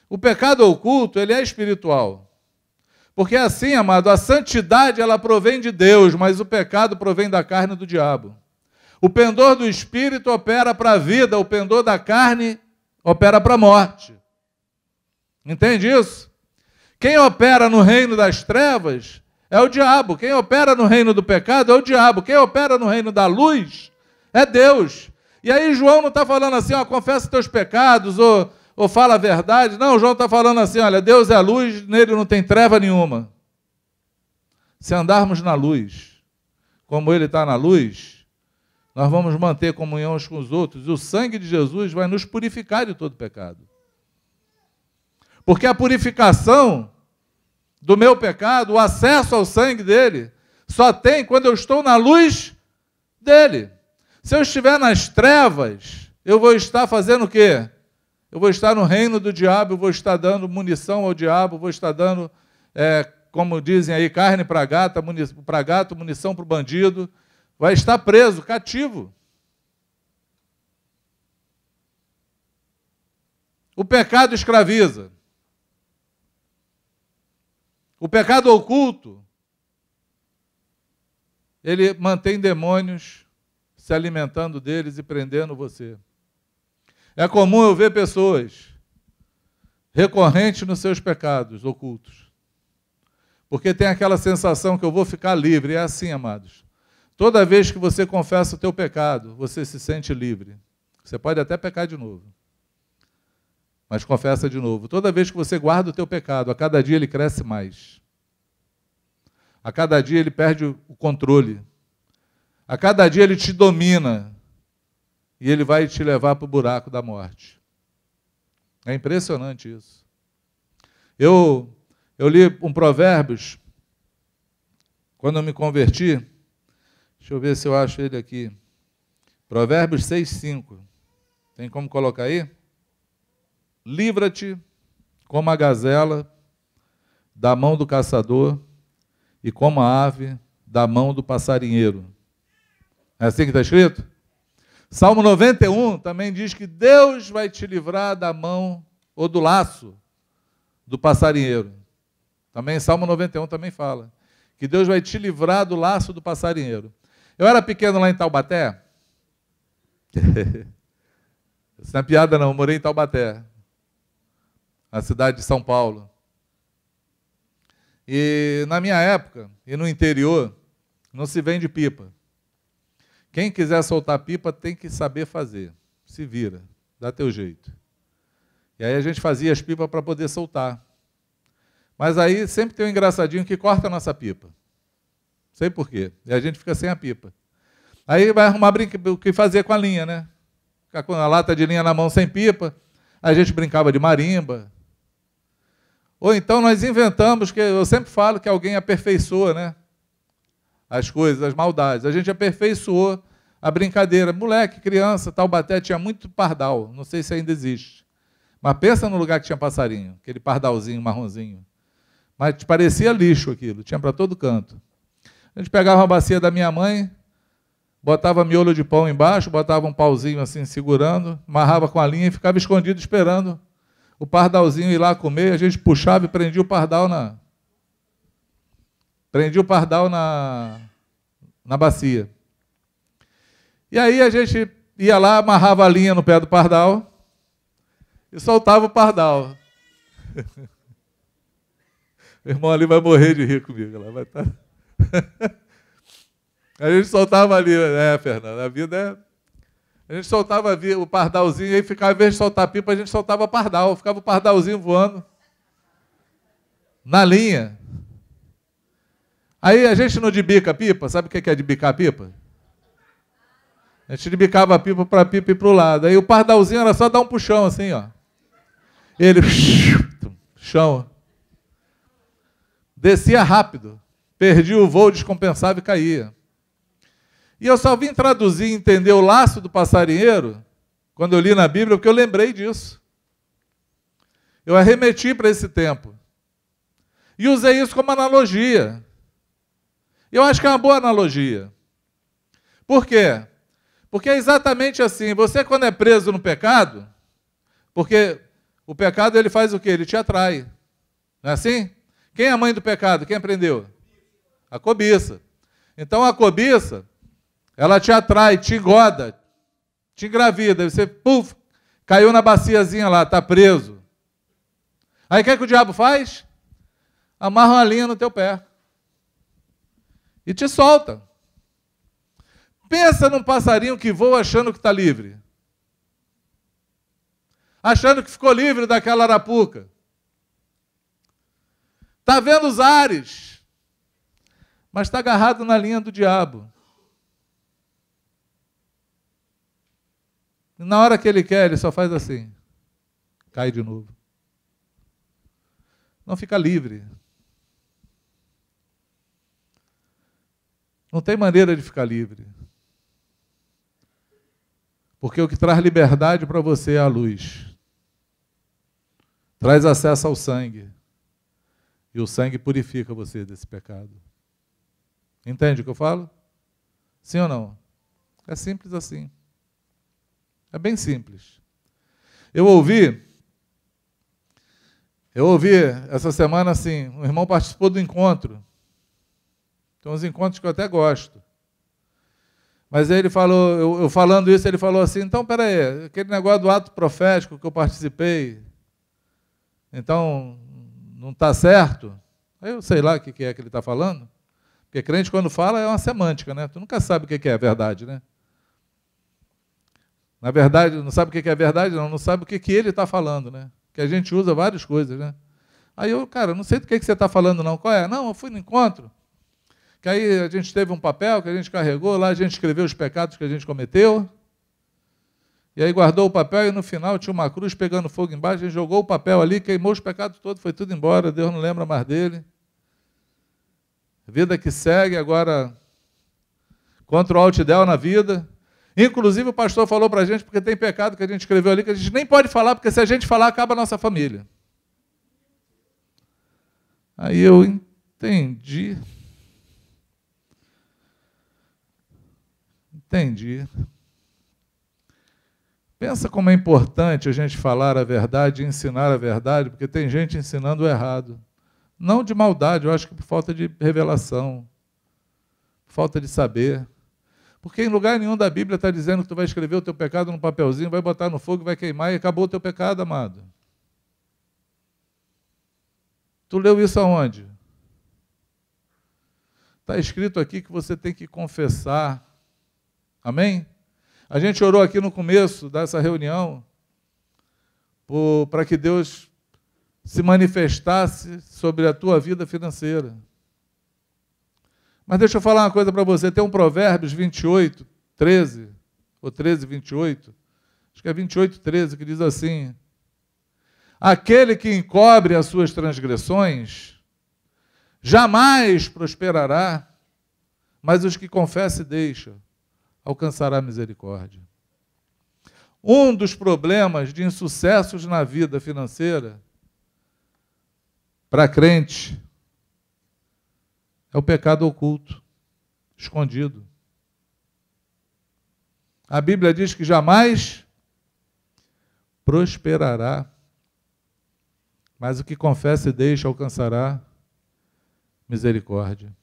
O pecado oculto, ele é espiritual. Porque assim, amado, a santidade, ela provém de Deus, mas o pecado provém da carne e do diabo. O pendor do espírito opera para a vida, o pendor da carne opera para a morte. Entende isso? Quem opera no reino das trevas é o diabo. Quem opera no reino do pecado é o diabo. Quem opera no reino da luz é Deus. E aí João não está falando assim, ó, confessa teus pecados, ou fala a verdade. Não, João está falando assim, olha, Deus é luz, nele não tem treva nenhuma. Se andarmos na luz, como ele está na luz, nós vamos manter comunhão uns com os outros, e o sangue de Jesus vai nos purificar de todo pecado. Porque a purificação do meu pecado, o acesso ao sangue dele, só tem quando eu estou na luz dele. Se eu estiver nas trevas, eu vou estar fazendo o quê? Eu vou estar no reino do diabo, eu vou estar dando munição ao diabo, vou estar dando, como dizem aí, carne para gato, munição para o bandido. Vai estar preso, cativo. O pecado escraviza. O pecado oculto, ele mantém demônios se alimentando deles e prendendo você. É comum eu ver pessoas recorrentes nos seus pecados ocultos. Porque tem aquela sensação que eu vou ficar livre. É assim, amados. Toda vez que você confessa o teu pecado, você se sente livre. Você pode até pecar de novo. Mas confessa de novo. Toda vez que você guarda o teu pecado, a cada dia ele cresce mais. A cada dia ele perde o controle. A cada dia ele te domina. E ele vai te levar para o buraco da morte. É impressionante isso. Eu li um Provérbios, quando eu me converti. Deixa eu ver se eu acho ele aqui. Provérbios 6:5. Tem como colocar aí? Livra-te como a gazela da mão do caçador e como a ave da mão do passarinheiro. É assim que está escrito? Salmo 91 também diz que Deus vai te livrar da mão ou do laço do passarinheiro. Também Salmo 91 também fala que Deus vai te livrar do laço do passarinheiro. Eu era pequeno lá em Taubaté. Isso não é piada não, eu morei em Taubaté, na cidade de São Paulo. E na minha época, e no interior, não se vende pipa. Quem quiser soltar pipa tem que saber fazer. Se vira, dá teu jeito. E aí a gente fazia as pipas para poder soltar. Mas aí sempre tem um engraçadinho que corta a nossa pipa. Não sei por quê. E a gente fica sem a pipa. Aí vai arrumar o que fazer com a linha, né? Ficar com a lata de linha na mão sem pipa. Aí a gente brincava de marimba. Ou então nós inventamos, que eu sempre falo que alguém aperfeiçoa, né? As coisas, as maldades. A gente aperfeiçoou a brincadeira. Moleque, criança, Taubaté tinha muito pardal. Não sei se ainda existe. Mas pensa no lugar que tinha passarinho. Aquele pardalzinho, marronzinho. Mas parecia lixo aquilo. Tinha para todo canto. A gente pegava uma bacia da minha mãe, botava miolo de pão embaixo, botava um pauzinho assim segurando, amarrava com a linha e ficava escondido esperando o pardalzinho ir lá comer. A gente puxava e prendia o pardal na bacia. E aí a gente ia lá, amarrava a linha no pé do pardal e soltava o pardal. O irmão ali vai morrer de rir comigo. Ela vai estar... A gente soltava ali, Fernando, a vida é... A gente soltava o pardalzinho, e aí ficava, ao invés de soltar pipa, a gente soltava pardal, ficava o pardalzinho voando na linha. Aí a gente não debica a pipa, sabe o que é debicar a pipa? A gente debicava a pipa para a pipa ir para o lado. Aí o pardalzinho era só dar um puxão assim, ó. Ele, chão. Descia rápido, perdia o voo, descompensava e caía. E eu só vim traduzir e entender o laço do passarinheiro quando eu li na Bíblia, porque eu lembrei disso. Eu arremeti para esse tempo. E usei isso como analogia. Eu acho que é uma boa analogia. Por quê? Porque é exatamente assim. Você, quando é preso no pecado, porque o pecado ele faz o quê? Ele te atrai. Não é assim? Quem é a mãe do pecado? Quem aprendeu? A cobiça. Então a cobiça, ela te atrai, te engoda, te engravida. Você, puf, caiu na baciazinha lá, está preso. Aí o que é que o diabo faz? Amarra uma linha no teu pé. E te solta. Pensa num passarinho que voa achando que está livre. Achando que ficou livre daquela arapuca. Está vendo os ares, mas está agarrado na linha do diabo. E na hora que ele quer, ele só faz assim. Cai de novo. Não fica livre. Não tem maneira de ficar livre. Porque o que traz liberdade para você é a luz. Traz acesso ao sangue. E o sangue purifica você desse pecado. Entende o que eu falo? Sim ou não? É simples assim. É bem simples. Eu ouvi essa semana assim, um irmão participou do encontro. Tem uns encontros que eu até gosto. Mas aí ele falou, eu falando isso, ele falou assim, então, peraí, aquele negócio do ato profético que eu participei, então, não está certo? Aí eu sei lá o que é que ele está falando. Porque crente, quando fala, é uma semântica, né? Tu nunca sabe o que é a verdade, né? Na verdade, não sabe o que é a verdade, não sabe o que ele está falando, né? Que a gente usa várias coisas, né? Aí eu, cara, não sei do que você está falando, não. Qual é? Não, eu fui no encontro, que aí a gente teve um papel que a gente carregou, lá a gente escreveu os pecados que a gente cometeu, e aí guardou o papel e no final tinha uma cruz pegando fogo embaixo, a gente jogou o papel ali, queimou os pecados todos, foi tudo embora, Deus não lembra mais dele. Vida que segue, agora contra o Altidel na vida. Inclusive o pastor falou para a gente, porque tem pecado que a gente escreveu ali, que a gente nem pode falar, porque se a gente falar, acaba a nossa família. Aí eu entendi. Pensa como é importante a gente falar a verdade e ensinar a verdade, porque tem gente ensinando o errado. Não de maldade, eu acho que por falta de revelação, falta de saber. Porque em lugar nenhum da Bíblia está dizendo que tu vai escrever o teu pecado num papelzinho, vai botar no fogo, vai queimar e acabou o teu pecado, amado. Tu leu isso aonde? Está escrito aqui que você tem que confessar. Amém? A gente orou aqui no começo dessa reunião para que Deus se manifestasse sobre a tua vida financeira. Mas deixa eu falar uma coisa para você. Tem um Provérbios 28, 13, ou 13, 28, acho que é 28, 13, que diz assim: aquele que encobre as suas transgressões jamais prosperará, mas os que confessam e deixam alcançará misericórdia. Um dos problemas de insucessos na vida financeira para crente é o pecado oculto, escondido. A Bíblia diz que jamais prosperará, mas o que confessa e deixa alcançará misericórdia.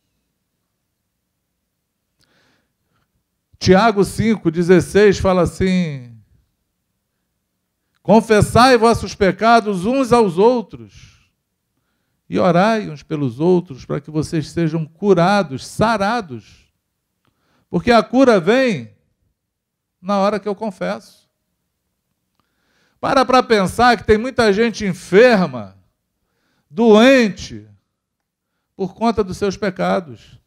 Tiago 5,16 fala assim: confessai vossos pecados uns aos outros e orai uns pelos outros para que vocês sejam curados, sarados. Porque a cura vem na hora que eu confesso. Para pensar que tem muita gente enferma, doente, por conta dos seus pecados.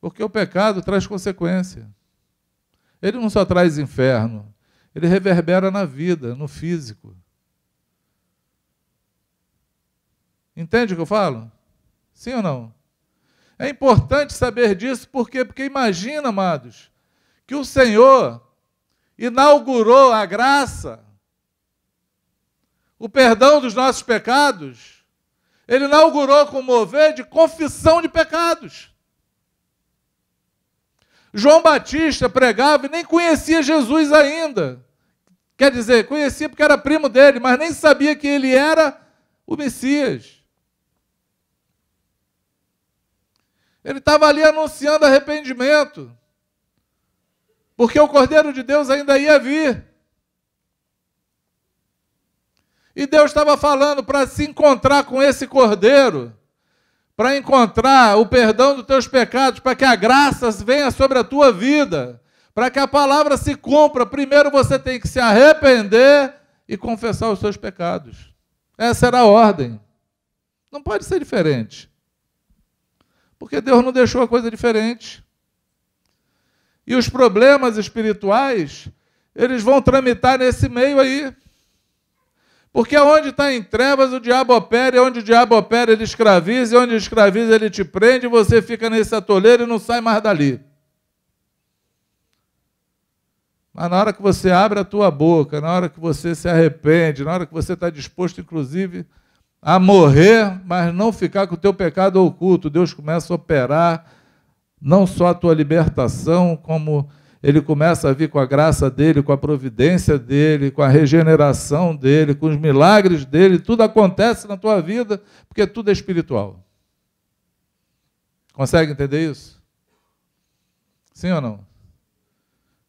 Porque o pecado traz consequência. Ele não só traz inferno, ele reverbera na vida, no físico. Entende o que eu falo? Sim ou não? É importante saber disso, por quê? Porque imagina, amados, que o Senhor inaugurou a graça, o perdão dos nossos pecados, Ele inaugurou com o mover de confissão de pecados. João Batista pregava e nem conhecia Jesus ainda. Quer dizer, conhecia porque era primo dele, mas nem sabia que ele era o Messias. Ele estava ali anunciando arrependimento, porque o Cordeiro de Deus ainda ia vir. E Deus estava falando para se encontrar com esse Cordeiro, para encontrar o perdão dos teus pecados, para que a graça venha sobre a tua vida, para que a palavra se cumpra. Primeiro você tem que se arrepender e confessar os seus pecados. Essa era a ordem. Não pode ser diferente. Porque Deus não deixou a coisa diferente. E os problemas espirituais, eles vão tramitar nesse meio aí. Porque onde está em trevas, o diabo opera, e onde o diabo opera, ele escraviza, e onde escraviza, ele te prende, e você fica nesse atoleiro e não sai mais dali. Mas na hora que você abre a tua boca, na hora que você se arrepende, na hora que você está disposto, inclusive, a morrer, mas não ficar com o teu pecado oculto, Deus começa a operar não só a tua libertação, como Ele começa a vir com a graça dEle, com a providência dEle, com a regeneração dEle, com os milagres dEle. Tudo acontece na tua vida, porque tudo é espiritual. Consegue entender isso? Sim ou não?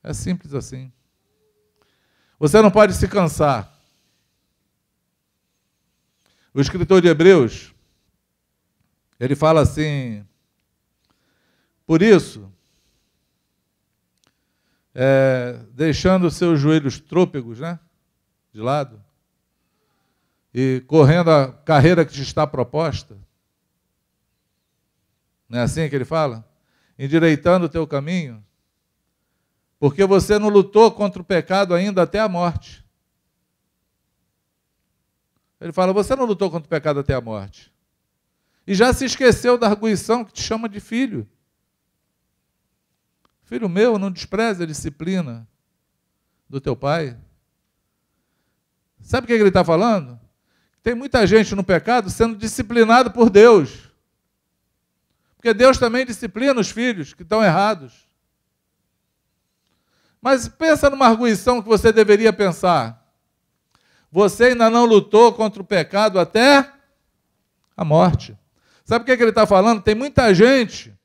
É simples assim. Você não pode se cansar. O escritor de Hebreus, ele fala assim: por isso, deixando os seus joelhos trôpegos, né, de lado, e correndo a carreira que te está proposta, não é assim que ele fala? Endireitando o teu caminho, porque você não lutou contra o pecado ainda até a morte. Ele fala, você não lutou contra o pecado até a morte. E já se esqueceu da arguição que te chama de filho. Filho meu, não despreze a disciplina do teu pai. Sabe o que ele está falando? Tem muita gente no pecado sendo disciplinado por Deus. Porque Deus também disciplina os filhos que estão errados. Mas pensa numa arguição que você deveria pensar. Você ainda não lutou contra o pecado até a morte. Sabe o que ele está falando? Tem muita gente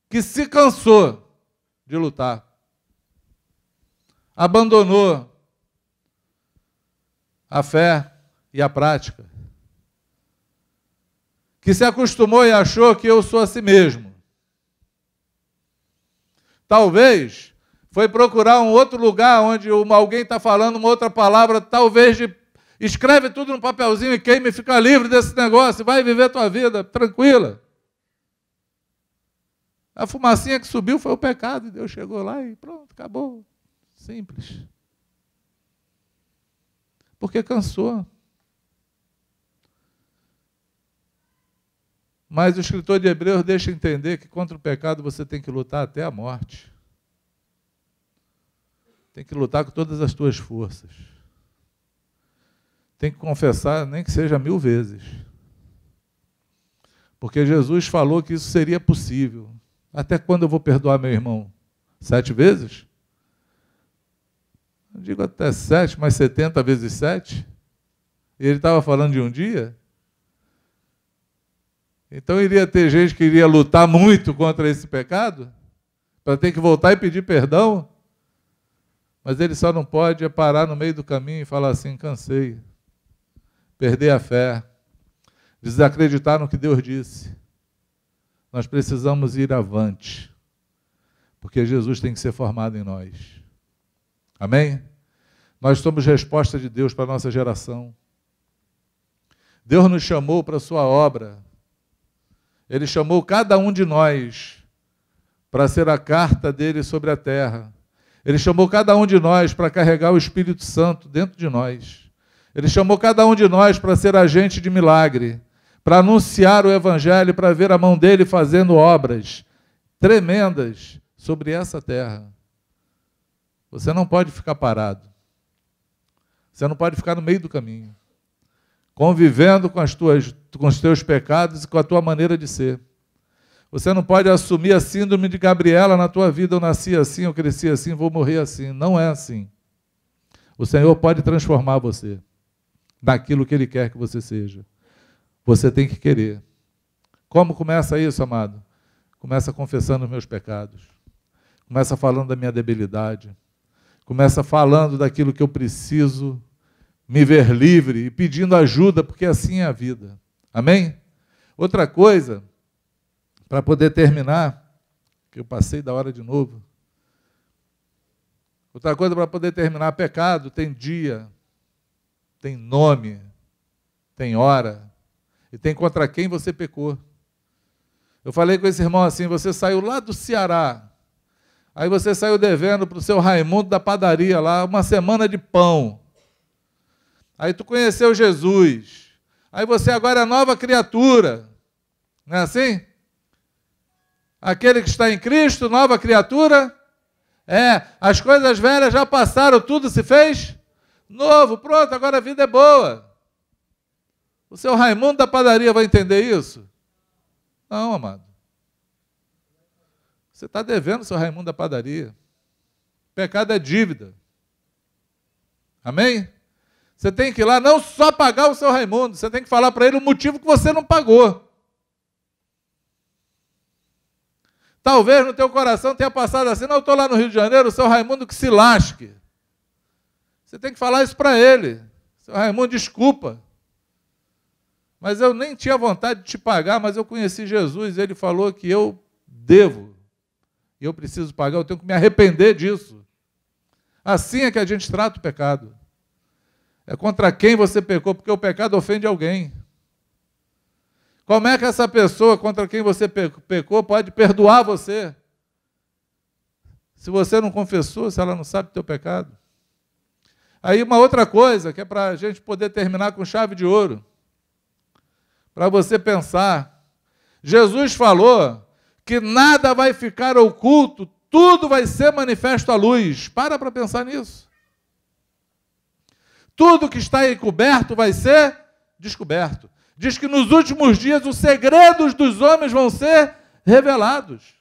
que se cansou de lutar. Abandonou a fé e a prática. Que se acostumou e achou que eu sou assim mesmo. Talvez foi procurar um outro lugar onde alguém está falando uma outra palavra, talvez escreve tudo num papelzinho e queima e fica livre desse negócio, vai viver tua vida tranquila. A fumacinha que subiu foi o pecado, e Deus chegou lá e pronto, acabou. Simples. Porque cansou. Mas o escritor de Hebreus deixa entender que contra o pecado você tem que lutar até a morte. Tem que lutar com todas as tuas forças. Tem que confessar, nem que seja 1000 vezes. Porque Jesus falou que isso seria possível. Até quando eu vou perdoar meu irmão? 7 vezes? Eu digo até 7, mas 70 vezes 7? E ele estava falando de um dia? Então iria ter gente que iria lutar muito contra esse pecado? Para ter que voltar e pedir perdão? Mas ele só não pode parar no meio do caminho e falar assim, cansei. Perder a fé. Desacreditar no que Deus disse. Nós precisamos ir avante. Porque Jesus tem que ser formado em nós. Amém? Nós somos resposta de Deus para a nossa geração. Deus nos chamou para a sua obra. Ele chamou cada um de nós para ser a carta dele sobre a terra. Ele chamou cada um de nós para carregar o Espírito Santo dentro de nós. Ele chamou cada um de nós para ser agente de milagre, para anunciar o Evangelho, para ver a mão dele fazendo obras tremendas sobre essa terra. Você não pode ficar parado. Você não pode ficar no meio do caminho, convivendo com os teus pecados e com a tua maneira de ser. Você não pode assumir a síndrome de Gabriela na tua vida, eu nasci assim, eu cresci assim, vou morrer assim. Não é assim. O Senhor pode transformar você naquilo que Ele quer que você seja. Você tem que querer. Como começa isso, amado? Começa confessando os meus pecados. Começa falando da minha debilidade. Começa falando daquilo que eu preciso me ver livre e pedindo ajuda, porque assim é a vida. Amém? Outra coisa, para poder terminar, que eu passei da hora de novo. Outra coisa para poder terminar, pecado tem dia, tem nome, tem hora, e tem contra quem você pecou. Eu falei com esse irmão assim, você saiu lá do Ceará, aí você saiu devendo para o seu Raimundo da padaria lá, uma semana de pão. Aí tu conheceu Jesus, aí você agora é nova criatura, não é assim? Aquele que está em Cristo, nova criatura, as coisas velhas já passaram, tudo se fez novo, pronto, agora a vida é boa. O seu Raimundo da padaria vai entender isso? Não, amado. Você está devendo o seu Raimundo da padaria. Pecado é dívida. Amém? Você tem que ir lá não só pagar o seu Raimundo, você tem que falar para ele o motivo que você não pagou. Talvez no teu coração tenha passado assim, não, eu estou lá no Rio de Janeiro, o seu Raimundo que se lasque. Você tem que falar isso para ele. Seu Raimundo, desculpa. Mas eu nem tinha vontade de te pagar, mas eu conheci Jesus, ele falou que eu devo. E eu preciso pagar, eu tenho que me arrepender disso. Assim é que a gente trata o pecado. É contra quem você pecou, porque o pecado ofende alguém. Como é que essa pessoa contra quem você pecou pode perdoar você? Se você não confessou, se ela não sabe do teu pecado. Aí uma outra coisa, que é para a gente poder terminar com chave de ouro. Para você pensar. Jesus falou que nada vai ficar oculto, tudo vai ser manifesto à luz. Para pensar nisso. Tudo que está encoberto vai ser descoberto. Diz que nos últimos dias os segredos dos homens vão ser revelados.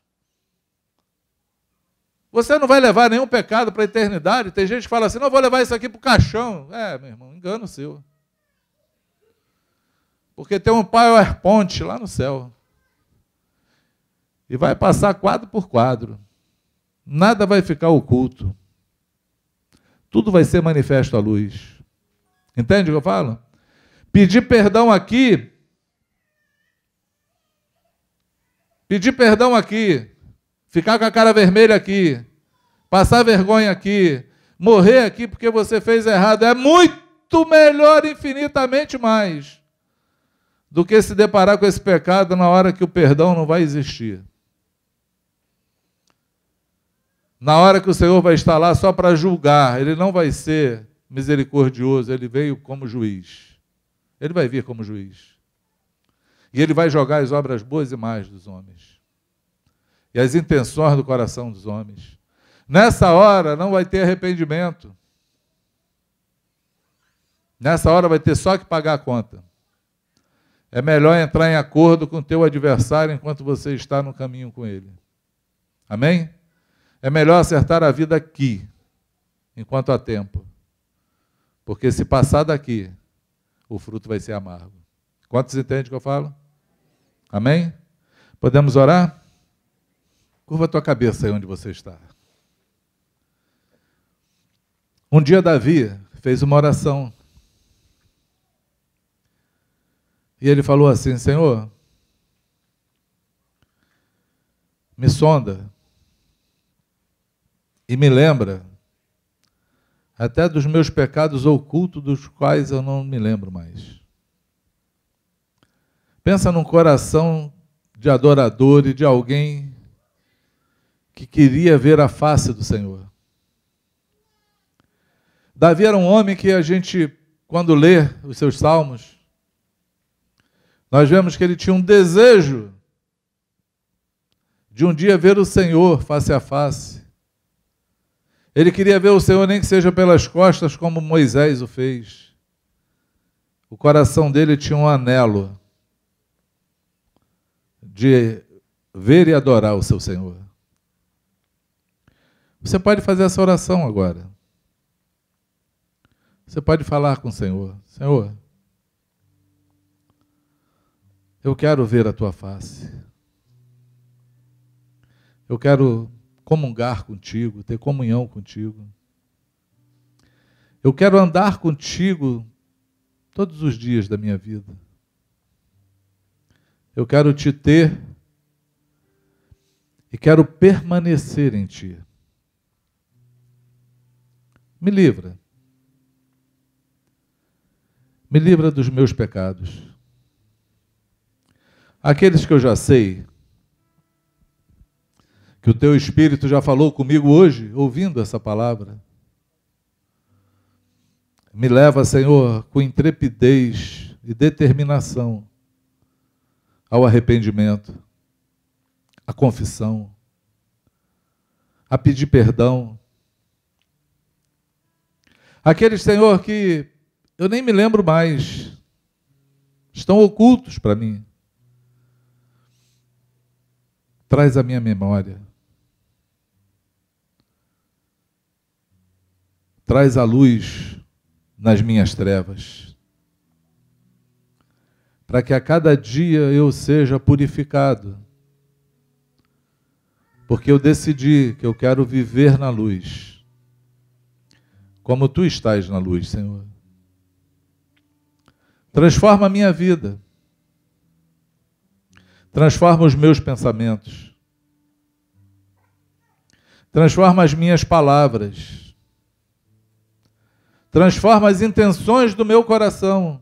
Você não vai levar nenhum pecado para a eternidade. Tem gente que fala assim, não, vou levar isso aqui para o caixão. Meu irmão, engano seu. Porque tem um PowerPoint lá no céu. E vai passar quadro por quadro. Nada vai ficar oculto. Tudo vai ser manifesto à luz. Entende o que eu falo? Pedir perdão aqui, ficar com a cara vermelha aqui, passar vergonha aqui, morrer aqui porque você fez errado, é muito melhor, infinitamente mais, do que se deparar com esse pecado na hora que o perdão não vai existir. Na hora que o Senhor vai estar lá só para julgar, Ele não vai ser misericordioso, Ele veio como juiz. Ele vai vir como juiz. E Ele vai jogar as obras boas e más dos homens. E as intenções do coração dos homens. Nessa hora não vai ter arrependimento. Nessa hora vai ter só que pagar a conta. É melhor entrar em acordo com o teu adversário enquanto você está no caminho com ele. Amém? É melhor acertar a vida aqui, enquanto há tempo. Porque se passar daqui, o fruto vai ser amargo. Quantos entendem o que eu falo? Amém? Podemos orar? Curva a tua cabeça aí onde você está. Um dia Davi fez uma oração. E ele falou assim: Senhor, me sonda e me lembra até dos meus pecados ocultos, dos quais eu não me lembro mais. Pensa num coração de adorador e de alguém que queria ver a face do Senhor. Davi era um homem que a gente, quando lê os seus salmos, nós vemos que ele tinha um desejo de um dia ver o Senhor face a face. Ele queria ver o Senhor nem que seja pelas costas, como Moisés o fez. O coração dele tinha um anelo de ver e adorar o seu Senhor. Você pode fazer essa oração agora. Você pode falar com o Senhor: Senhor, eu quero ver a tua face. Eu quero comungar contigo, ter comunhão contigo. Eu quero andar contigo todos os dias da minha vida. Eu quero te ter e quero permanecer em ti. Me livra. Me livra dos meus pecados. Aqueles que eu já sei, que o teu Espírito já falou comigo hoje, ouvindo essa palavra. Me leva, Senhor, com intrepidez e determinação ao arrependimento, à confissão, a pedir perdão. Aqueles, Senhor, que eu nem me lembro mais, estão ocultos para mim. Traz a minha memória. Traz a luz nas minhas trevas. Para que a cada dia eu seja purificado. Porque eu decidi que eu quero viver na luz. Como tu estás na luz, Senhor. Transforma a minha vida. Transforma os meus pensamentos. Transforma as minhas palavras. Transforma as intenções do meu coração.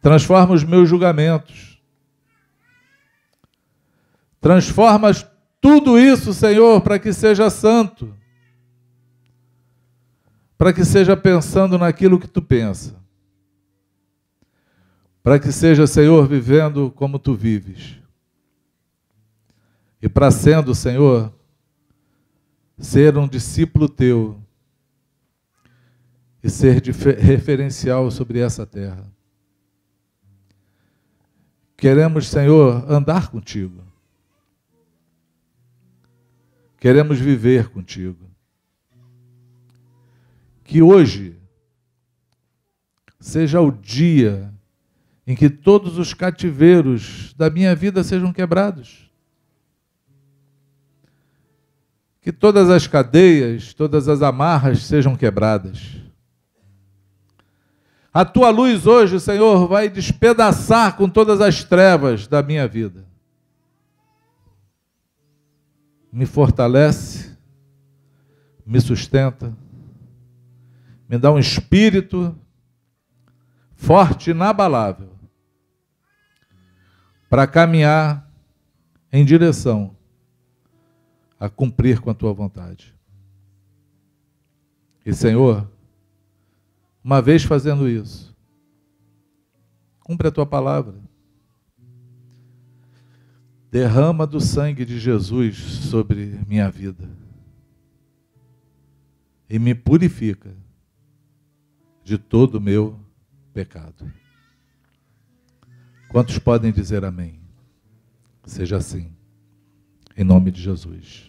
Transforma os meus julgamentos. Transforma tudo isso, Senhor, para que seja santo. Para que seja pensando naquilo que tu pensa. Para que seja, Senhor, vivendo como tu vives. E para sendo, Senhor, ser um discípulo teu e ser referencial sobre essa terra. Queremos, Senhor, andar contigo. Queremos viver contigo. Que hoje seja o dia em que todos os cativeiros da minha vida sejam quebrados. Que todas as cadeias, todas as amarras sejam quebradas. A tua luz hoje, Senhor, vai despedaçar com todas as trevas da minha vida. me fortalece, me sustenta, me dá um espírito forte e inabalável para caminhar em direção a cumprir com a tua vontade. E, Senhor, uma vez fazendo isso, cumpre a tua palavra. Derrama do sangue de Jesus sobre minha vida e me purifica de todo o meu pecado. Quantos podem dizer amém? Seja assim, em nome de Jesus.